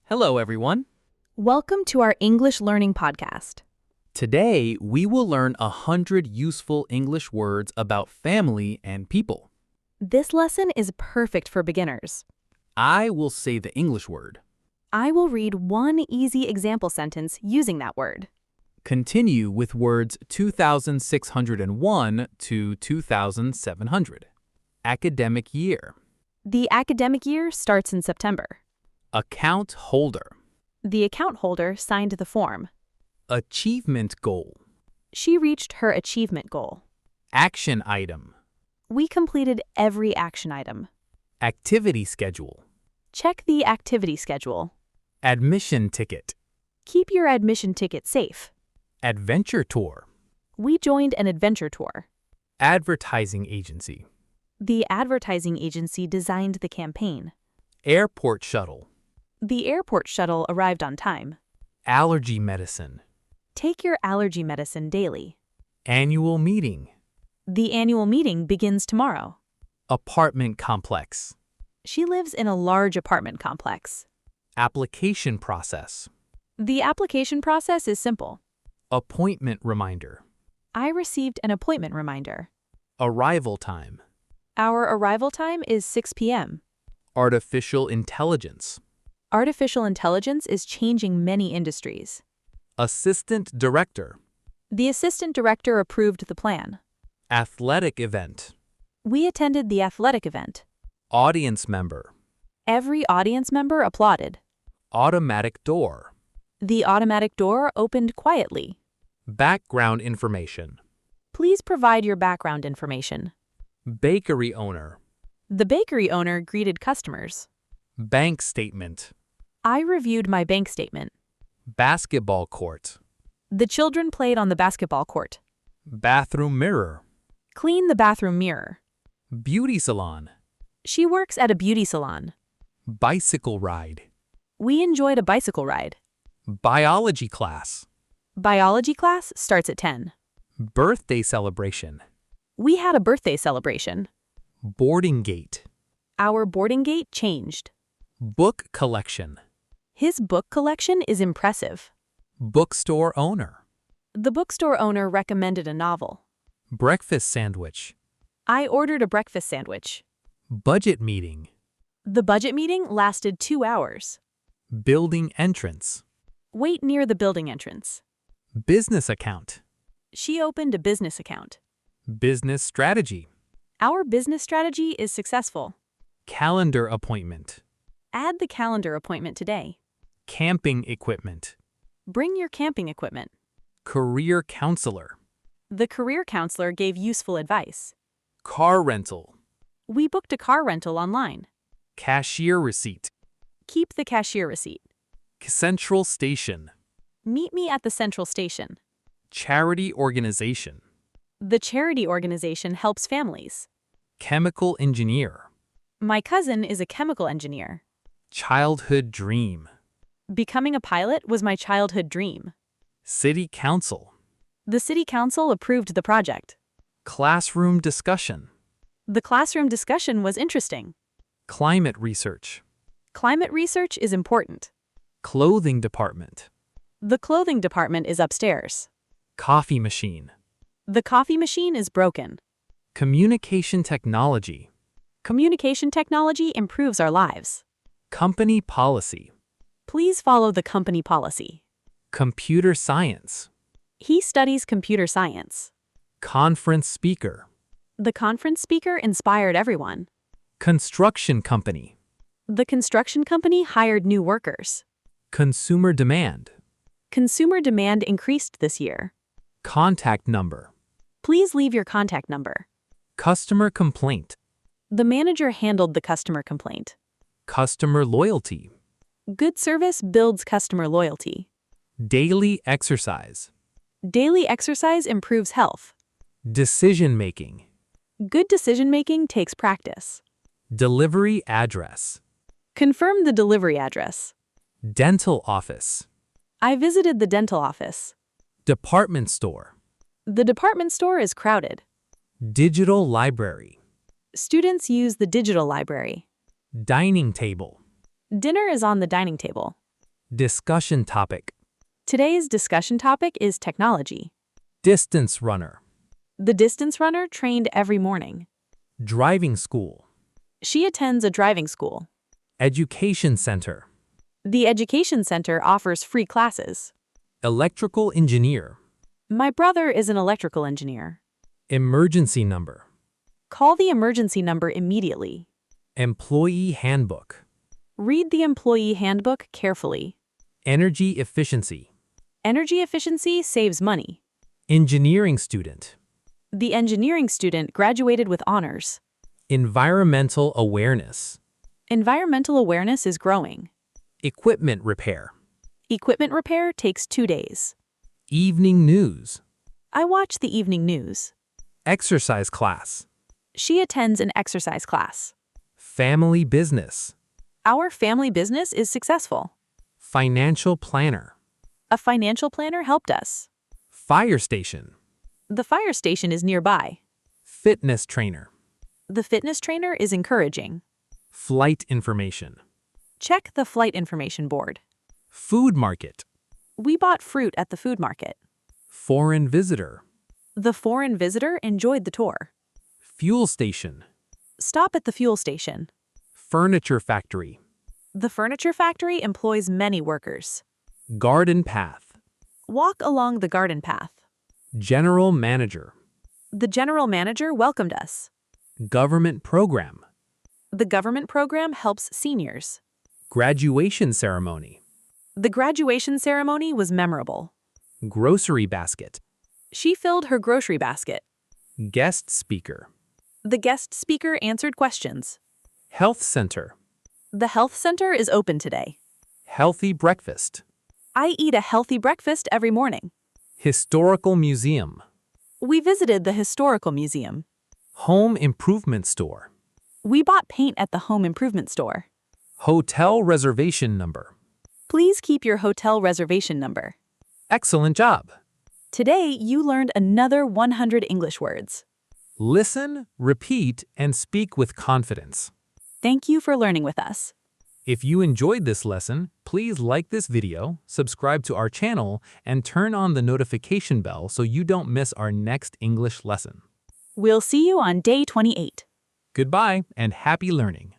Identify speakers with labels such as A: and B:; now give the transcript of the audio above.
A: Hello, everyone.
B: Welcome to our English Learning Podcast.
A: Today, we will learn 100 useful English words about family and people.
B: This lesson is perfect for beginners.
A: I will say the English word.
B: I will read one easy example sentence using that word.
A: Continue with words 2,601 to 2,700. Academic year.
B: The academic year starts in September.
A: Account holder.
B: The account holder signed the form.
A: Achievement goal.
B: She reached her achievement goal.
A: Action item.
B: We completed every action item.
A: Activity schedule.
B: Check the activity schedule.
A: Admission ticket.
B: Keep your admission ticket safe.
A: Adventure tour.
B: We joined an adventure tour.
A: Advertising agency.
B: The advertising agency designed the campaign.
A: Airport shuttle.
B: The airport shuttle arrived on time.
A: Allergy medicine.
B: Take your allergy medicine daily.
A: Annual meeting.
B: The annual meeting begins tomorrow.
A: Apartment complex.
B: She lives in a large apartment complex.
A: Application process.
B: The application process is simple.
A: Appointment reminder.
B: I received an appointment reminder.
A: Arrival time.
B: Our arrival time is 6 p.m.
A: Artificial intelligence.
B: Artificial intelligence is changing many industries.
A: Assistant director.
B: The assistant director approved the plan.
A: Athletic event.
B: We attended the athletic event.
A: Audience member.
B: Every audience member applauded.
A: Automatic door.
B: The automatic door opened quietly.
A: Background information.
B: Please provide your background information.
A: Bakery owner.
B: The bakery owner greeted customers.
A: Bank statement.
B: I reviewed my bank statement.
A: Basketball court.
B: The children played on the basketball court.
A: Bathroom mirror.
B: Clean the bathroom mirror.
A: Beauty salon.
B: She works at a beauty salon.
A: Bicycle ride.
B: We enjoyed a bicycle ride.
A: Biology class.
B: Biology class starts at 10.
A: Birthday celebration.
B: We had a birthday celebration.
A: Boarding gate.
B: Our boarding gate changed.
A: Book collection.
B: His book collection is impressive.
A: Bookstore owner.
B: The bookstore owner recommended a novel.
A: Breakfast sandwich.
B: I ordered a breakfast sandwich.
A: Budget meeting.
B: The budget meeting lasted 2 hours.
A: Building entrance.
B: Wait near the building entrance.
A: Business account.
B: She opened a business account.
A: Business strategy.
B: Our business strategy is successful.
A: Calendar appointment.
B: Add the calendar appointment today.
A: Camping equipment.
B: Bring your camping equipment.
A: Career counselor.
B: The career counselor gave useful advice.
A: Car rental.
B: We booked a car rental online.
A: Cashier receipt.
B: Keep the cashier receipt.
A: Central station.
B: Meet me at the central station.
A: Charity organization.
B: The charity organization helps families.
A: Chemical engineer.
B: My cousin is a chemical engineer.
A: Childhood dream.
B: Becoming a pilot was my childhood dream.
A: City council.
B: The city council approved the project.
A: Classroom discussion.
B: The classroom discussion was interesting.
A: Climate research.
B: Climate research is important.
A: Clothing department.
B: The clothing department is upstairs.
A: Coffee machine.
B: The coffee machine is broken.
A: Communication technology.
B: Communication technology improves our lives.
A: Company policy.
B: Please follow the company policy.
A: Computer science.
B: He studies computer science.
A: Conference speaker.
B: The conference speaker inspired everyone.
A: Construction company.
B: The construction company hired new workers.
A: Consumer demand.
B: Consumer demand increased this year.
A: Contact number.
B: Please leave your contact number.
A: Customer complaint.
B: The manager handled the customer complaint.
A: Customer loyalty.
B: Good service builds customer loyalty.
A: Daily exercise.
B: Daily exercise improves health.
A: Decision making.
B: Good decision-making takes practice.
A: Delivery address.
B: Confirm the delivery address.
A: Dental office.
B: I visited the dental office.
A: Department store.
B: The department store is crowded.
A: Digital library.
B: Students use the digital library.
A: Dining table.
B: Dinner is on the dining table.
A: Discussion topic.
B: Today's discussion topic is technology.
A: Distance runner.
B: The distance runner trained every morning.
A: Driving school.
B: She attends a driving school.
A: Education center.
B: The education center offers free classes.
A: Electrical engineer.
B: My brother is an electrical engineer.
A: Emergency number.
B: Call the emergency number immediately.
A: Employee handbook.
B: Read the employee handbook carefully.
A: Energy efficiency.
B: Energy efficiency saves money.
A: Engineering student.
B: The engineering student graduated with honors.
A: Environmental awareness.
B: Environmental awareness is growing.
A: Equipment repair.
B: Equipment repair takes 2 days.
A: Evening news.
B: I watch the evening news.
A: Exercise class.
B: She attends an exercise class.
A: Family business.
B: Our family business is successful.
A: Financial planner.
B: A financial planner helped us.
A: Fire station.
B: The fire station is nearby.
A: Fitness trainer.
B: The fitness trainer is encouraging.
A: Flight information.
B: Check the flight information board.
A: Food market.
B: We bought fruit at the food market.
A: Foreign visitor.
B: The foreign visitor enjoyed the tour.
A: Fuel station.
B: Stop at the fuel station.
A: Furniture factory.
B: The furniture factory employs many workers.
A: Garden path.
B: Walk along the garden path.
A: General manager.
B: The general manager welcomed us.
A: Government program.
B: The government program helps seniors.
A: Graduation ceremony.
B: The graduation ceremony was memorable.
A: Grocery basket.
B: She filled her grocery basket.
A: Guest speaker.
B: The guest speaker answered questions.
A: Health center.
B: The health center is open today.
A: Healthy breakfast.
B: I eat a healthy breakfast every morning.
A: Historical museum.
B: We visited the historical museum.
A: Home improvement store.
B: We bought paint at the home improvement store.
A: Hotel reservation number.
B: Please keep your hotel reservation number.
A: Excellent job.
B: Today, you learned another 100 English words.
A: Listen, repeat, and speak with confidence.
B: Thank you for learning with us.
A: If you enjoyed this lesson, please like this video, subscribe to our channel, and turn on the notification bell so you don't miss our next English lesson.
B: We'll see you on day 28.
A: Goodbye and happy learning.